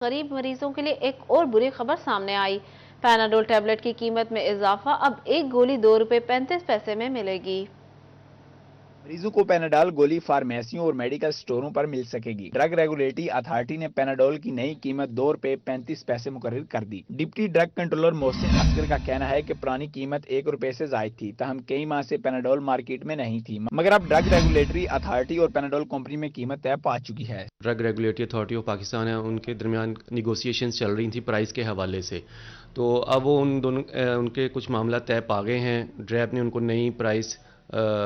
गरीब मरीजों के लिए एक और बुरी खबर सामने आई। पैनाडोल टैबलेट की कीमत में इजाफा, अब एक गोली ₹2.35 में मिलेगी। मरीजों को पैनाडोल गोली फार्मेसियों और मेडिकल स्टोरों पर मिल सकेगी। ड्रग रेगुलेटरी अथॉरिटी ने पैनाडोल की नई कीमत ₹2.35 मुकर्रर कर दी। Deputy drug controller Mohsin Asghar का कहना है कि पुरानी कीमत ₹1 से जायद थी, ताहम कई माह से पैनाडोल मार्केट में नहीं थी, मगर अब ड्रग रेगुलेटरी अथॉरिटी और पैनाडोल कंपनी में कीमत तय पा चुकी है। Drug regulatory authority of Pakistan है, उनके दरमियान निगोसिएशंस चल रही थी प्राइस के हवाले से, तो अब वो उन दोनों उनके कुछ मामला तय पा गए हैं। ड्रैप ने उनको नई प्राइस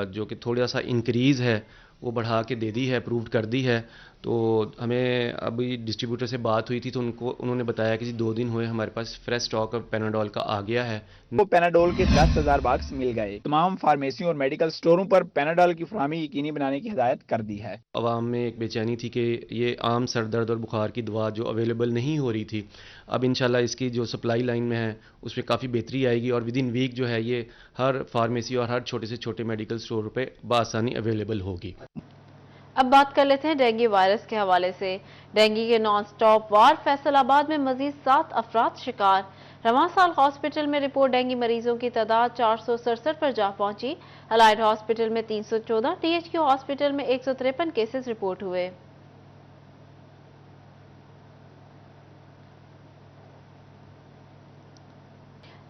जो कि थोड़ा सा इंक्रीज़ है वो बढ़ा के दे दी है, अप्रूव्ड कर दी है। तो हमें अभी डिस्ट्रीब्यूटर से बात हुई थी तो उन्होंने बताया कि 2 दिन हुए हमारे पास फ्रेश स्टॉक ऑफ पैनाडोल का आ गया है। वो पैनाडोल के 10,000 बॉक्स मिल गए। तमाम फार्मेसियों और मेडिकल स्टोरों पर पैनाडोल की फराहमी यकीनी बनाने की हिदायत कर दी है। अवाम में एक बेचैनी थी कि ये आम सर दर्द और बुखार की दवा जो अवेलेबल नहीं हो रही थी, अब इंशाल्लाह इसकी जो सप्लाई लाइन में है उसमें काफ़ी बेहतरी आएगी और विद इन वीक जो है ये हर फार्मेसी और हर छोटे से छोटे मेडिकल स्टोर पे बआसानी अवेलेबल होगी। अब बात कर लेते हैं डेंगू वायरस के हवाले से। डेंगू के नॉन स्टॉप वार, फैसलाबाद में मजीद 7 अफराद शिकार। रवां साल हॉस्पिटल में रिपोर्ट डेंगू मरीजों की तादाद 467 पर जा पहुंची। अलाइड हॉस्पिटल में 314, THQ हॉस्पिटल में 153 केसेस रिपोर्ट हुए।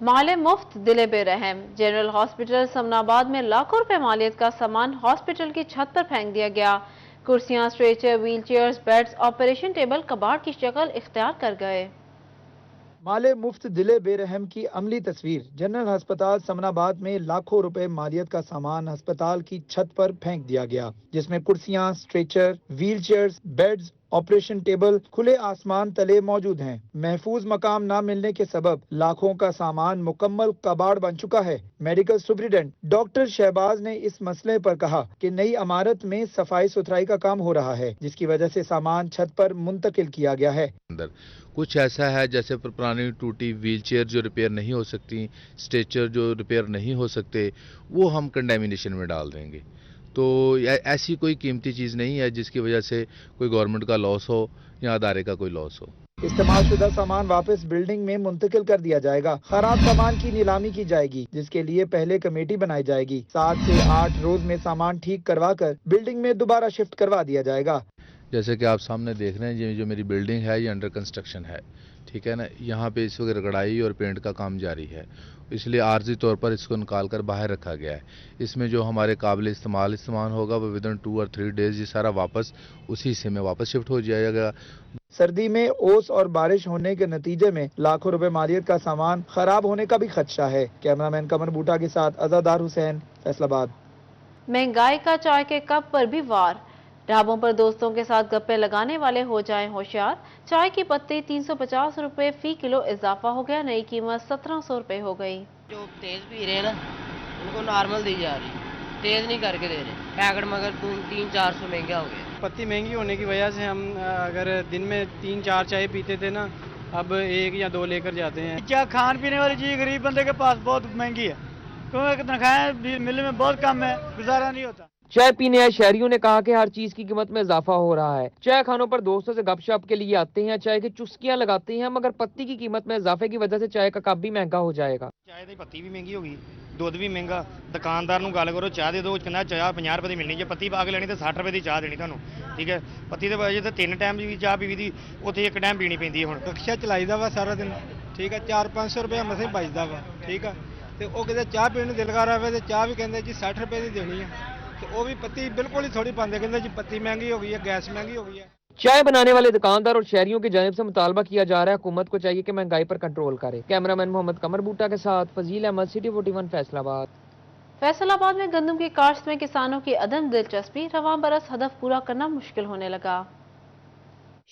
माले मुफ्त दिले बेरहम। जनरल हॉस्पिटल समनाबाद में लाखों रुपए मालियत का सामान हॉस्पिटल की छत पर फेंक दिया गया। कुर्सियां, stretcher, wheelchairs, beds operation table कबाड़ की शक्ल इख्तियार कर गए। माले मुफ्त दिले बेरहम की अमली तस्वीर। जनरल अस्पताल समनाबाद में लाखों रुपए मालियत का सामान अस्पताल की छत पर फेंक दिया गया, जिसमें कुर्सियां, stretcher, wheelchairs, beds, operation table खुले आसमान तले मौजूद हैं। महफूज मकाम न मिलने के सबब लाखों का सामान मुकम्मल कबाड़ बन चुका है। मेडिकल सुपरिटेंडेंट डॉक्टर शहबाज ने इस मसले पर कहा कि नई इमारत में सफाई सुथराई का काम हो रहा है, जिसकी वजह से सामान छत पर मुंतकिल किया गया है। कुछ ऐसा है जैसे पुरानी टूटी व्हीलचेयर जो रिपेयर नहीं हो सकती, स्ट्रेचर जो रिपेयर नहीं हो सकते, वो हम कंडेमिनेशन में डाल देंगे। तो ऐसी कोई कीमती चीज़ नहीं है जिसकी वजह से कोई गवर्नमेंट का लॉस हो या अदारे का कोई लॉस हो। इस्तेमाल शुदा सामान वापस बिल्डिंग में मुंतकिल कर दिया जाएगा। खराब सामान की नीलामी की जाएगी, जिसके लिए पहले कमेटी बनाई जाएगी। 7 से 8 रोज में सामान ठीक करवा कर बिल्डिंग में दोबारा शिफ्ट करवा दिया जाएगा। जैसे कि आप सामने देख रहे हैं, ये जो मेरी बिल्डिंग है ये अंडर कंस्ट्रक्शन है, ठीक है ना। यहाँ पे इस वक्त रगड़ाई और पेंट का काम जारी है, इसलिए आर्जी तौर पर इसको निकाल कर बाहर रखा गया है। इसमें जो हमारे काबिल इस्तेमाल होगा वो विदिन 2 और 3 डेज ये सारा वापस उसी हिस्से में वापस शिफ्ट हो जाएगा। सर्दी में ओस और बारिश होने के नतीजे में लाखों रुपए मालियत का सामान खराब होने का भी खदशा है। कैमरामैन कमर बूटा के साथ अज़ादार हुसैन, फैसलाबाद। महंगाई का चाय के कप पर भी वार। ढाबों पर दोस्तों के साथ गप्पे लगाने वाले हो जाएं होशियार। चाय की पत्ती 350 रुपए फी किलो इजाफा हो गया, नई कीमत 1700 रुपए हो गई। जो तेज पी रहे हैं ना उनको नॉर्मल दी जा रही है, तेज नहीं करके दे रहे। पैकेट मगर 300-400 महंगा हो गया। पत्ती महंगी होने की वजह से हम अगर दिन में 3-4 चाय पीते थे ना, अब 1 या 2 लेकर जाते हैं। क्या खान पीने वाली चीज गरीब बंदे के पास बहुत महंगी है, क्योंकि तनख्वाहें मिल में बहुत कम है, गुजारा नहीं होता। चाय पीने आए शहरियों ने कहा कि हर चीज की कीमत में इजाफा हो रहा है। चाय खानों पर दोस्तों से गपशप के लिए आते हैं, चाय की चुस्कियां लगाते हैं, मगर पत्ती की कीमत में इजाफे की वजह से चाय का कप भी महंगा हो जाएगा। चाय की पत्ती भी महंगी होगी, दूध भी महंगा। दुकानदार ਨੂੰ ਗੱਲ ਕਰੋ ਚਾਹ ਦੇ ਦਿਓ, ਕਹਿੰਦਾ ਚਾਹ 50 ਰੁਪਏ ਦੀ ਮਿਲਣੀ, ਜੇ ਪੱਤੀ ਪਾ ਕੇ ਲੈਣੀ ਤਾਂ 60 ਰੁਪਏ ਦੀ ਚਾਹ ਦੇਣੀ ਤੁਹਾਨੂੰ, ਠੀਕ ਹੈ। ਪੱਤੀ ਦੇ ਵਜੇ ਤਾਂ 3 ਟਾਈਮ ਦੀ ਚਾਹ ਪੀਵੀ ਦੀ, ਉੱਥੇ 1 ਟਾਈਮ ਪੀਣੀ ਪੈਂਦੀ ਹੈ। ਹੁਣ ਰਿਕਸ਼ਾ ਚਲਾਈਦਾ ਵਾ ਸਾਰਾ ਦਿਨ, ਠੀਕ ਹੈ, 400-500 ਰੁਪਏ ਮਸੇ ਬਚਦਾ ਵਾ, ਠੀਕ ਹੈ। ਤੇ ਉਹ ਕਿਤੇ ਚਾਹ ਪੀਣ ਨੂੰ ਦਿਲ ਕਰ ਆਵੇ ਤੇ ਚਾਹ ਵੀ ਕਹਿੰਦੇ ਜੀ 60 ਰੁਪਏ ਦੀ ਦੇਣੀ ਹੈ, ਤੇ ਉਹ ਵੀ ਪੱਤੀ ਬਿਲਕੁਲ ਹੀ ਥੋੜੀ ਪਾਉਂਦੇ, ਕਹਿੰਦੇ ਜੀ ਪੱਤੀ ਮਹਿੰਗੀ ਹੋ ਗਈ ਹੈ, ਗੈਸ महंगी हो गई है। चाय बनाने वाले दुकानदार और शहरियों की जानिब से मुतालबा किया जा रहा है, हुकूमत को चाहिए कि महंगाई पर कंट्रोल करे। कैमरामैन मोहम्मद कमर बूटा के साथ फजील अहमद, सिटी 41 फैसलाबाद। फैसलाबाद में गंदम की काश्त में किसानों की अदम दिलचस्पी, रवां बरस हदफ पूरा करना मुश्किल होने लगा।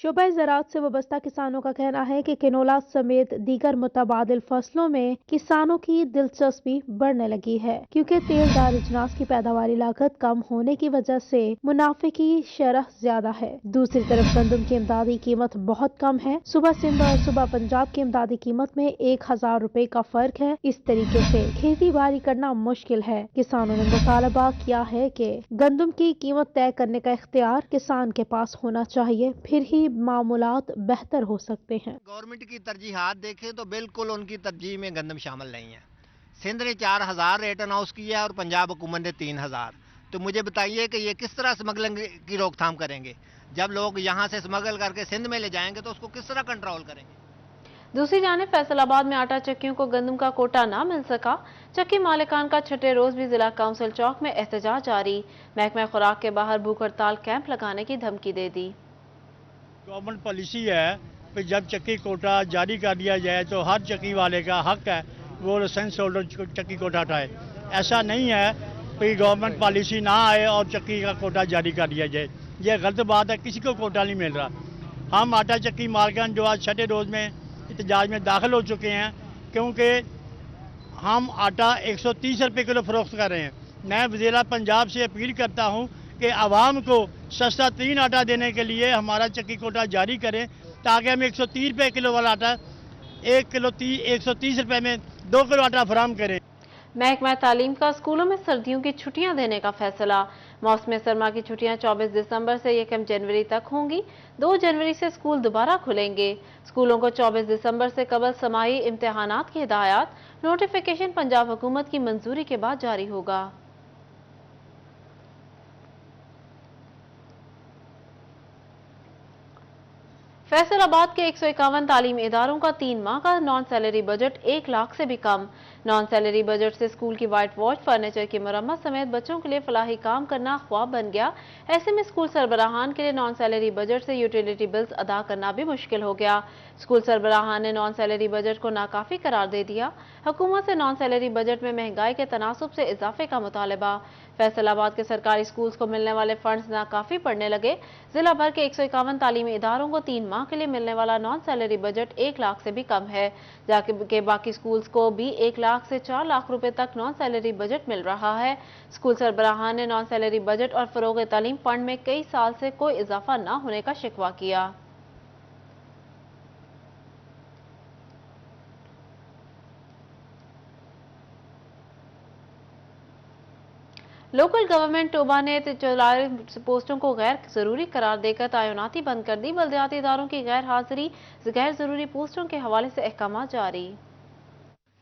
शोबा ज़राअत से वाबस्ता किसानों का कहना है कि कैनोला समेत दीगर मुतबादिल फसलों में किसानों की दिलचस्पी बढ़ने लगी है, क्योंकि तेलदार अजनास की पैदावारी लागत कम होने की वजह से मुनाफे की शरह ज्यादा है। दूसरी तरफ गंदम की इमदादी कीमत बहुत कम है। सुबह सिंध और सुबह पंजाब की इमदादी कीमत में 1000 रुपए का फर्क है। इस तरीके से खेती बाड़ी करना मुश्किल है। किसानों ने मुतालबा किया है कि गंदम की कीमत तय करने का इख्तियार किसान के पास होना चाहिए, फिर ही मामूलात बेहतर हो सकते हैं। गवर्नमेंट की तरजीहात देखें तो बिल्कुल उनकी तरजीह में गंदम शामिल नहीं है। सिंध ने 4000 रेट अनाउंस किया है और पंजाब हुकूमत ने 3000। तो मुझे बताइए कि ये किस तरह स्मगलिंग की रोकथाम करेंगे? जब लोग यहाँ से स्मगल करके सिंध में ले जाएंगे तो उसको किस तरह कंट्रोल करेंगे? दूसरी जानिब फैसलाबाद में आटा चक्कियों को गंदम का कोटा ना मिल सका। चक्की मालिकान का छठे रोज भी जिला काउंसिल चौक में एहतजाज जारी। महकमा खुराक के बाहर भूख हड़ताल कैंप लगाने की धमकी दे दी। गवर्नमेंट पॉलिसी है कि जब चक्की कोटा जारी कर दिया जाए तो हर चक्की वाले का हक है वो लाइसेंस होल्डर चक्की कोटा हटाए। ऐसा नहीं है कि गवर्नमेंट पॉलिसी ना आए और चक्की का कोटा जारी कर दिया जाए। यह गलत बात है, किसी को कोटा नहीं मिल रहा। हम आटा चक्की मालिकान जो आज छठे रोज में एहतजाज में दाखिल हो चुके हैं क्योंकि हम आटा 130 रुपये किलो फरोख्त कर रहे हैं। मैं वज़ीर पंजाब से अपील करता हूं कि आवाम को सस्ता तरीन आटा देने के लिए हमारा चक्की कोटा जारी करें ताकि हम 130 रुपये किलो वाला आटा 130 रुपये में 2 किलो आटा फराहम करें। महकमा तालीम का स्कूलों में सर्दियों की छुट्टियां देने का फैसला। मौसम सरमा की छुट्टियां 24 दिसंबर से 1 जनवरी तक होंगी। 2 जनवरी से स्कूल दोबारा खुलेंगे। स्कूलों को 24 दिसंबर से कबल समाई इम्तिहानात की हिदायत। नोटिफिकेशन पंजाब हुकूमत की मंजूरी के बाद जारी होगा। फैसलाबाद के 151 तालीमी इदारों का 3 माह का नॉन सैलरी बजट 1 लाख से भी कम। नॉन सैलरी बजट से स्कूल की वाइट वॉश, फर्नीचर की मरम्मत समेत बच्चों के लिए फलाही काम करना ख्वाब बन गया। ऐसे में स्कूल सरबराहान के लिए नॉन सैलरी बजट से यूटिलिटी बिल्स अदा करना भी मुश्किल हो गया। स्कूल सरबराहान ने नॉन सैलरी बजट को नाकाफी करार दे दिया। हुकूमत से नॉन सैलरी बजट में महंगाई के तनासुब से इजाफे का मुतालबा। फैसलाबाद के सरकारी स्कूल्स को मिलने वाले फंड्स नाकाफी पड़ने लगे। जिला भर के 151 तालीमी इदारों को 3 माह के लिए मिलने वाला नॉन सैलरी बजट 1 लाख से भी कम है, जबकि बाकी स्कूल्स को भी 1 लाख से 4 लाख रुपए तक नॉन सैलरी बजट मिल रहा है। स्कूल सरबराहान ने नॉन सैलरी बजट और फरोग तालीम फंड में कई साल से कोई इजाफा न होने का शिकवा किया। लोकल गवर्नमेंट टोबा ने 44 पोस्टों को गैर जरूरी करार देकर तैनाती बंद कर दी। बल्दियाती इदारों की गैर हाजिरी गैर जरूरी पोस्टों के हवाले से अहकाम जारी।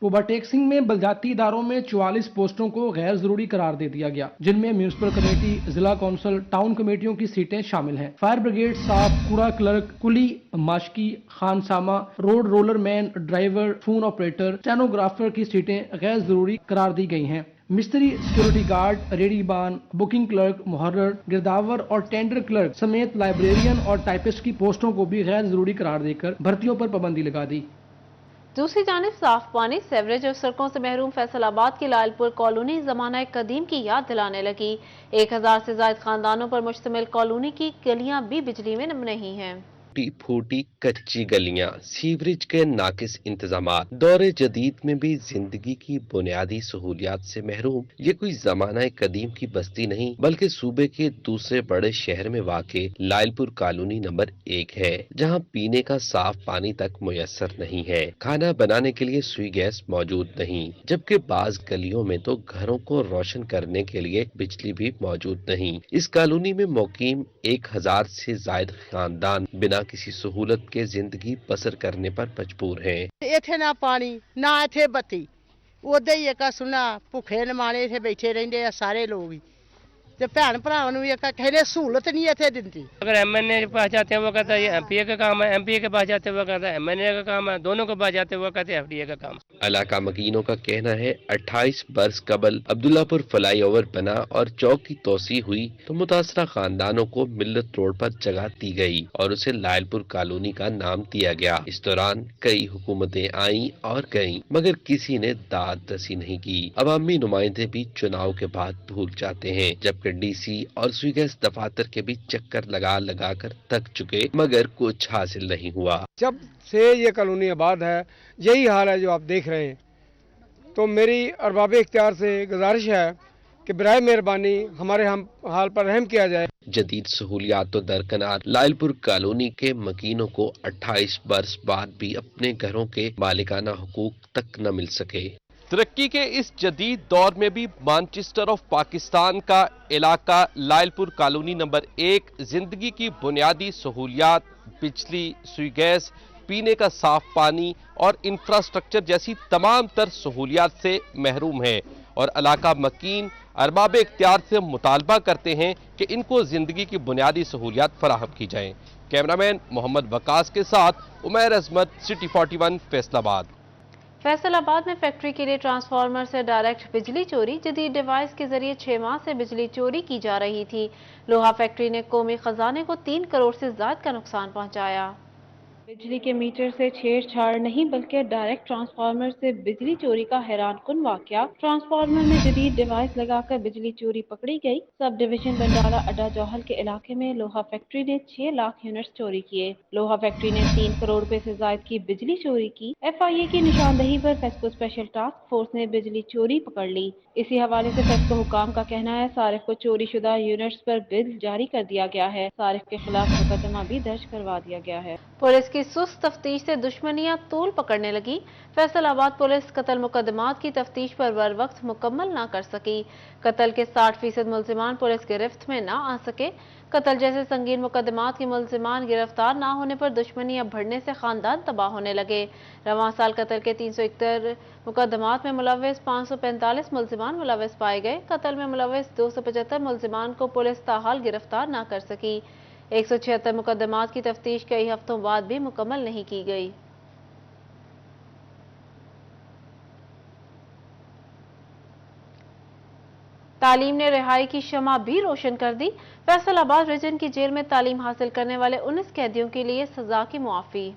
ओवरटेक्सिंग में बलदियाती इदारों में 44 पोस्टों को गैर जरूरी करार दे दिया गया, जिनमें म्यूनिसिपल कमेटी, जिला कौंसिल, टाउन कमेटियों की सीटें शामिल हैं। फायर ब्रिगेड, साफ, कूड़ा क्लर्क, कुली, माशकी, खानसामा, road roller man, driver, phone operator, stenographer की सीटें गैर जरूरी करार दी गई हैं। मिस्त्री, सिक्योरिटी गार्ड, रेडीबान, बुकिंग क्लर्क, मुहर्रर, गिरदावर और टेंडर क्लर्क समेत लाइब्रेरियन और टाइपिस्ट की पोस्टों को भी गैर जरूरी करार देकर भर्तियों पर पाबंदी लगा दी। दूसरी जानिब साफ पानी, सेवरेज और सड़कों से महरूम फैसलाबाद की लालपुर कॉलोनी जमाना कदीम की याद दिलाने लगी। 1000 से ज्यादा खानदानों पर मुश्तमिल कॉलोनी की गलियां भी बिजली में नहीं हैं। टूटी फूटी कच्ची गलियां, सीवरेज के नाकिस इंतजामात, दौरे जदीद में भी जिंदगी की बुनियादी सहूलियात से महरूम ये कोई जमाना कदीम की बस्ती नहीं बल्कि सूबे के दूसरे बड़े शहर में वाक़े लालपुर कॉलोनी नंबर 1 है, जहां पीने का साफ पानी तक मुयस्सर नहीं है। खाना बनाने के लिए सुई गैस मौजूद नहीं, जबकि बाज गलियों में तो घरों को रोशन करने के लिए बिजली भी मौजूद नहीं। इस कॉलोनी में मुकीम 1000 से ज्यादा खानदान बिना किसी सहूलत के जिंदगी बसर करने पर मजबूर हैं। इथे ना पानी ना इथे बत्ती, उदा ही एक सुना भुखे नमाने इथे बैठे रहंदे आ सारे लोग ही, ते भैन भरावां नूं एक कहने सहूलत नहीं इथे दिंदी। अगर एमएनए के पास जाते हैं वो कहता है ये एमपीए का काम है, एमपीए के पास जाते हैं वो कहता है एमएनए का काम है, दोनों के पास जाते हैं वो कहते हैं एफडीए का काम। इलाका मकीनों का कहना है 28 बरस कबल अब्दुल्लापुर फ्लाईओवर बना और चौक की तोसी हुई तो मुतासरा खानदानों को मिल्लत रोड पर जगह दी गई और उसे लालपुर कॉलोनी का नाम दिया गया। इस दौरान कई हुकूमतें आईं और गईं, मगर किसी ने दाद दसी नहीं की। अवामी नुमाइंदे भी चुनाव के बाद भूल जाते हैं, जबकि डीसी और स्वीगैस दफातर के भी चक्कर लगा लगा कर थक चुके, मगर कुछ हासिल नहीं हुआ। जब से ये कॉलोनी आबाद है यही हाल है जो आप देख रहे हैं, तो मेरी अरबाब इख्तियार से गुजारिश है कि बराए मेहरबानी हमारे हम हाल पर रहम किया जाए। जदीद सहूलियात तो दरकनार, लालपुर कॉलोनी के मकीनों को 28 बरस बाद भी अपने घरों के मालिकाना हुकूक तक न मिल सके। तरक्की के इस जदीद दौर में भी मैनचेस्टर ऑफ पाकिस्तान का इलाका लायलपुर कॉलोनी नंबर 1 जिंदगी की बुनियादी सहूलियात, बिजली, सुई गैस, पीने का साफ पानी और इंफ्रास्ट्रक्चर जैसी तमाम तर सहूलियात से महरूम है और इलाका मकीन अरबाब इख्तियार से मुतालबा करते हैं कि इनको जिंदगी की बुनियादी सहूलियात फराहम की जाएं। कैमरामैन मोहम्मद वकास के साथ उमैर अजमत, सिटी 41, फैसलाबाद। फैसलाबाद में फैक्ट्री के लिए ट्रांसफार्मर से डायरेक्ट बिजली चोरी, जदीद डिवाइस के जरिए 6 माह से बिजली चोरी की जा रही थी। लोहा फैक्ट्री ने कौमी खजाने को 3 करोड़ से ज्यादा का नुकसान पहुंचाया। बिजली के मीटर से छेड़छाड़ नहीं बल्कि डायरेक्ट ट्रांसफार्मर से बिजली चोरी का हैरानकुन वाकया। ट्रांसफार्मर में जदीद डिवाइस लगाकर बिजली चोरी पकड़ी गई। सब डिवीजन बंडाला अड्डा जौहल के इलाके में लोहा फैक्ट्री ने 6 लाख यूनिट्स चोरी किए। लोहा फैक्ट्री ने 3 करोड़ रुपए से ज्यादा की बिजली चोरी की। FIA की निशानदही पर फेस्को स्पेशल टास्क फोर्स ने बिजली चोरी पकड़ ली। इसी हवाले से फेस्को हुकाम का कहना है सारिफ को चोरी शुदा यूनिट्स पर बिल जारी कर दिया गया है। सारिफ के खिलाफ मुकदमा भी दर्ज करवा दिया गया है। पुलिस की सुस्त तफ्तीश से दुश्मनियां तूल पकड़ने लगी। फैसलाबाद पुलिस कत्ल मुकदमात की तफ्तीश पर बर वक्त मुकम्मल ना कर सकी। कत्ल के 60% मुल्जिमान पुलिस गिरफ्त में ना आ सके। कत्ल जैसे संगीन मुकदमात के मुल्जिमान गिरफ्तार ना होने पर दुश्मनियां बढ़ने से खानदान तबाह होने लगे। रवां साल कत्ल के 371 मुकदमात में मुलव्वस 545 मुल्जिमान मुलव्वस पाए गए। कत्ल में मुलव्वस 275 मुल्जिमान को पुलिस ताहाल गिरफ्तार ना कर सकी। 176 मुकदमात की तफ्तीश कई हफ्तों बाद भी मुकम्मल नहीं की गई। तालीम ने रिहाई की शमा भी रोशन कर दी। फैसलाबाद रीजन की जेल में तालीम हासिल करने वाले 19 कैदियों के लिए सजा की मुआफी।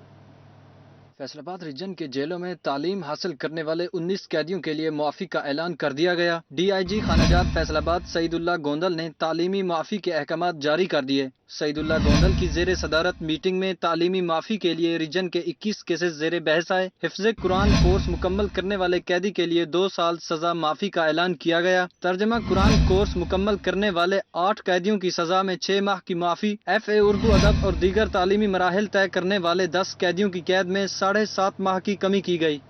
फैसलाबाद रीजन के जेलों में तालीम हासिल करने वाले 19 कैदियों के लिए मुआफी का ऐलान कर दिया गया। DIG खानाजात फैसलाबाद सईदुल्लाह गोंदल ने तालीमी मुआफी के अहकामात जारी कर दिए। सईदुल्लाह गोंदल की जेर सदारत मीटिंग में तालीमी माफी के लिए रीजन के 21 केसेस जेर बहस आए। हिफ्ज़े कुरान कोर्स मुकम्मल करने वाले कैदी के लिए 2 साल सजा माफी का ऐलान किया गया। तर्जमा कुरान कोर्स मुकम्मल करने वाले 8 कैदियों की सजा में 6 माह की माफी। FA उर्दू अदब और दीगर तालीमी मराहिल तय करने वाले 10 कैदियों की कैद में 7.5 माह की कमी की गई।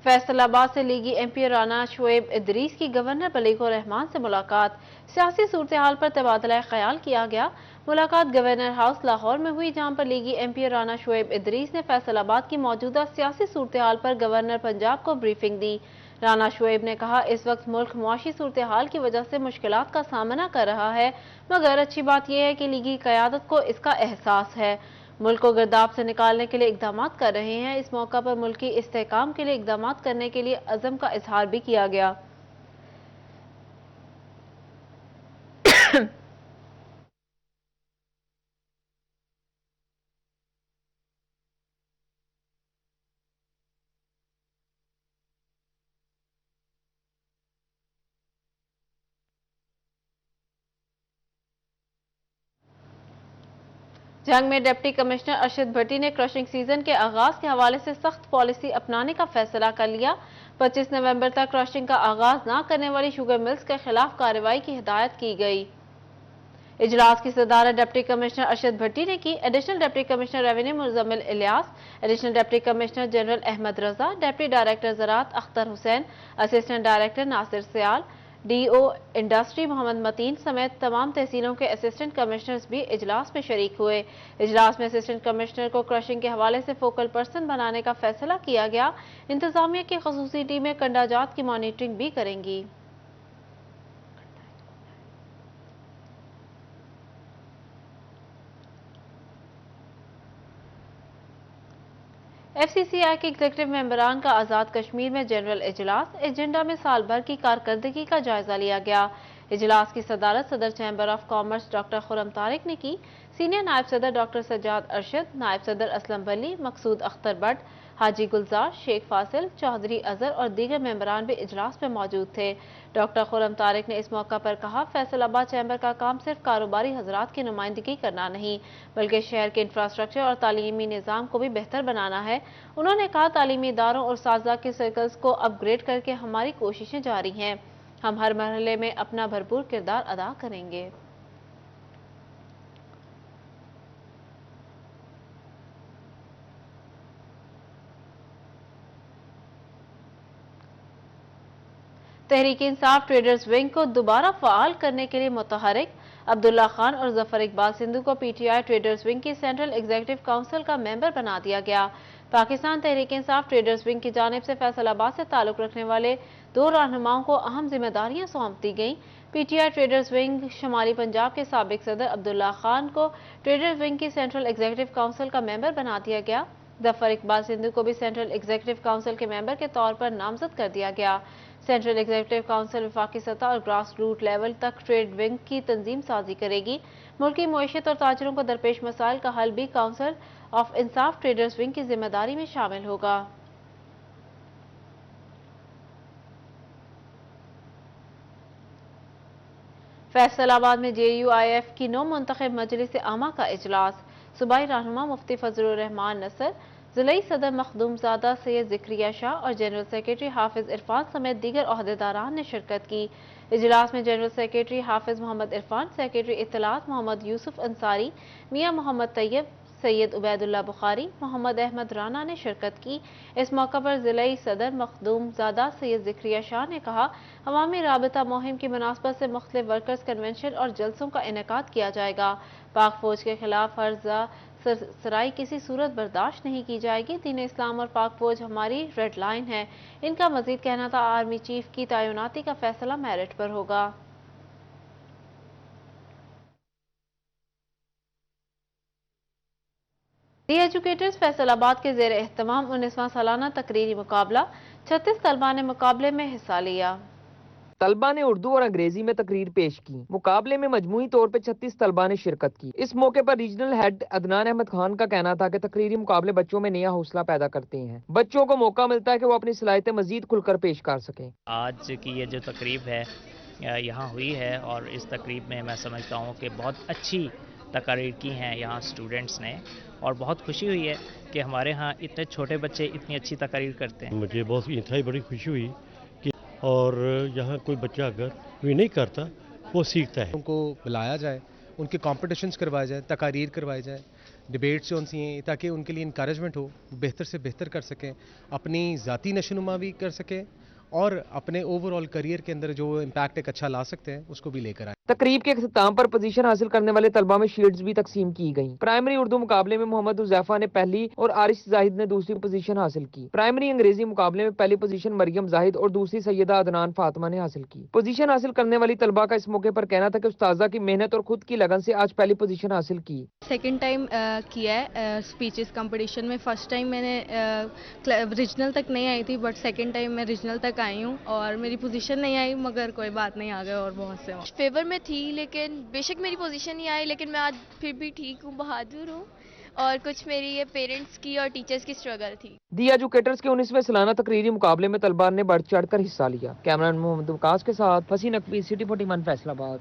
फैसलाबाद से लीगी MP राना शुएब इदरीस की गवर्नर बलीगुर रहमान से मुलाकात। सियासी सूरत हाल पर तबादला ख्याल किया गया। मुलाकात गवर्नर हाउस लाहौर में हुई, जहां पर लीगी MP राना शुएब इदरीस ने फैसलाबाद की मौजूदा सियासी सूरत हाल पर गवर्नर पंजाब को ब्रीफिंग दी। राना शुएब ने कहा इस वक्त मुल्क मुआशी सूरत हाल की वजह से मुश्किलात का सामना कर रहा है, मगर अच्छी बात यह है कि लीगी क़यादत को इसका एहसास है। मुल्क को गिरदाब से निकालने के लिए इकदाम कर रहे हैं। इस मौका पर मुल्क की इस्तेहकाम के लिए इकदाम करने के लिए अज़म का इजहार भी किया गया। जंग में डिप्टी कमिश्नर अरशद भट्टी ने क्रशिंग सीजन के आगाज के हवाले से सख्त पॉलिसी अपनाने का फैसला कर लिया। 25 नवंबर तक क्रशिंग का आगाज न करने वाली शुगर मिल्स के खिलाफ कार्रवाई की हिदायत की गई। इजलास की सदारत डिप्टी कमिश्नर अरशद भट्टी ने की। Additional deputy commissioner revenue Muzammil Ilyas, additional deputy commissioner general Ahmed Raza, deputy director ज़राअत Akhtar Hussain, assistant director Nasir Sial, DO industry Mohammad Mateen समेत तमाम तहसीलों के असिस्टेंट कमिश्नर्स भी इजलास में शरीक हुए। इजलास में असिस्टेंट कमिश्नर को क्रशिंग के हवाले से फोकल पर्सन बनाने का फैसला किया गया। इंतजामिया की खसूसी टीमें कंडाजात की मॉनिटरिंग भी करेंगी। FCCI के एग्जीक्यूटिव मेंबरान का आज़ाद कश्मीर में जनरल इजलास। एजेंडा में साल भर की कारकर्दगी का जायजा लिया गया। इजलास की सदारत सदर chamber of commerce doctor Khurram Tariq ने की। सीनियर नायब सदर डॉक्टर सज्जाद अरशद, नायब सदर असलम वली, मकसूद अख्तर भट्ट, हाजी गुलजार, शेख फासिल, चौधरी अजहर और दीगर मेंबरान भी इजलास में मौजूद थे। डॉक्टर खुरम तारिक ने इस मौका पर कहा फैसलाबाद चैम्बर का काम सिर्फ कारोबारी हजरात की नुमाइंदगी करना नहीं बल्कि शहर के इंफ्रास्ट्रक्चर और तालीमी निज़ाम को भी बेहतर बनाना है। उन्होंने कहा तालीमी इदारों और साजा के सर्कल्स को अपग्रेड करके हमारी कोशिशें जारी हैं। हम हर मरहले में अपना भरपूर किरदार अदा करेंगे। तहरीक इंसाफ ट्रेडर्स विंग को दोबारा फाल करने के लिए मुतहरिक अब्दुल्ला खान और जफर इकबाल सिंधु को पीटीआई ट्रेडर्स विंग की सेंट्रल एग्जीक्यूटिव काउंसिल का मेंबर बना दिया गया। पाकिस्तान तहरीक इंसाफ ट्रेडर्स विंग की जानिब से फैसलाबाद से ताल्लुक रखने वाले 2 रहनुमाओं को अहम जिम्मेदारियां सौंप दी गईं। पीटीआई ट्रेडर्स विंग शुमाली पंजाब के साबिक सदर अब्दुल्ला खान को ट्रेडर्स विंग की सेंट्रल एग्जीक्यूटिव काउंसिल का मेंबर बना दिया गया। जफर इकबाल सिंधु को भी सेंट्रल एग्जीक्यूटिव काउंसिल के मेंबर के तौर पर नामजद कर दिया गया। सेंट्रल एग्जीक्यूटिव काउंसिल वफाकी सतह और ग्रास रूट लेवल तक ट्रेड विंग की तंजीम साजी करेगी। मुल्की मईशत और ताजरों को दरपेश मसाइल का हल भी council of Insaf traders wing की जिम्मेदारी में शामिल होगा। फैसलाबाद में JUIF की नौ मुंतखब मजलिस आमा का इजलास। सूबाई रहनुमा मुफ्ती फजलुर रहमान नसर, जिलाई सदर मखदूमजादा सैयद ज़िक्रिया शाह और जनरल सेक्रेटरी हाफिज इरफान समेत दीगर ओहदेदारान ने शिरकत की। इजलास में जनरल सेक्रेटरी हाफिज मोहम्मद इरफान, सेक्रेटरी इत्तलात मोहम्मद यूसुफ अंसारी, मियां मोहम्मद तैयब, सैयद उबैदुल्ला बुखारी, मोहम्मद अहमद राना ने शिरकत की। इस मौका पर जिलाई सदर मखदूमजादा सैयद ज़िक्रिया शाह ने कहा, अवामी राबता मुहिम की मुनासबत से मुख्तलिफ वर्कर्स कन्वेंशन और जलसों का इनेकाद किया जाएगा। पाक फौज के खिलाफ हर्जा सराई किसी सूरत बर्दाश्त नहीं की जाएगी। दीन इस्लाम और पाक फौज हमारी रेड लाइन है। इनका मजीद कहना था, आर्मी चीफ की तैनाती का फैसला मेरिट पर होगा। दी एजुकेटर्स फैसलाबाद के ज़ेर एहतमाम 19वां सालाना तकरीरी मुकाबला, 36 तलबा ने मुकाबले में हिस्सा लिया। तलबा ने उर्दू और अंग्रेजी में तकरीर पेश की। मुकाबले में मजमूई तौर पर 36 तलबा ने शिरकत की। इस मौके पर रीजनल हेड अदनान अहमद खान का कहना था कि तकरीरी मुकाबले बच्चों में नया हौसला पैदा करते हैं। बच्चों को मौका मिलता है कि वो अपनी सलाहियतें मजीद खुलकर पेश कर सकें। आज की ये जो तकरीब है यहाँ हुई है और इस तकरीब में मैं समझता हूँ कि बहुत अच्छी तकरीर की हैं यहाँ स्टूडेंट्स ने और बहुत खुशी हुई है कि हमारे यहाँ इतने छोटे बच्चे इतनी अच्छी तकरीर करते हैं। मुझे बहुत इंतहाई बड़ी खुशी हुई कि और यहाँ कोई बच्चा अगर भी नहीं करता वो सीखता है। उनको बुलाया जाए, उनके कॉम्पिटिशन्स करवाए जाए, तकारीर करवाए जाए, डिबेट्स उनसे ताकि उनके लिए इंकरेजमेंट हो, बेहतर से बेहतर कर सकें, अपनी ज़ाती नशोनुमा भी कर सकें और अपने ओवरऑल करियर के अंदर जो इम्पैक्ट एक अच्छा ला सकते हैं उसको भी लेकर आए। तकरीब के इख्तिताम पर पोजीशन हासिल करने वाले तलबा में शील्ड्स भी तकसीम की गईं। प्राइमरी उर्दू मुकाबले में मोहम्मद उज़ैफा ने पहली और आरिश जाहिद ने दूसरी पोजीशन हासिल की। प्राइमरी अंग्रेजी मुकाबले में पहली पोजीशन मरियम जाहिद और दूसरी सैयदा अदनान फातिमा ने हासिल की। पोजीशन हासिल करने वाली तलबा का इस मौके पर कहना था कि उस्ताजा की मेहनत और खुद की लगन से आज पहली पोजीशन हासिल की। सेकेंड टाइम किया है स्पीचेस कंपटीशन में। फर्स्ट टाइम मैंने रीजनल तक नहीं आई थी, बट सेकेंड टाइम मैं रीजनल तक आई हूँ और मेरी पोजीशन नहीं आई, मगर कोई बात नहीं, आ गए और बहुत से फेवर में थी। लेकिन बेशक मेरी पोजीशन नहीं आई, लेकिन मैं आज फिर भी ठीक हूँ, बहादुर हूँ और कुछ मेरी ये पेरेंट्स की और टीचर्स की स्ट्रगल थी। दी एजुकेटर्स के 19वें सालाना तकरीरी मुकाबले में तलबा ने बढ़ चढ़ कर हिस्सा लिया। कैमरामैन मोहम्मद वकास के साथ फसी नकवी, सिटी 41 फैसलाबाद।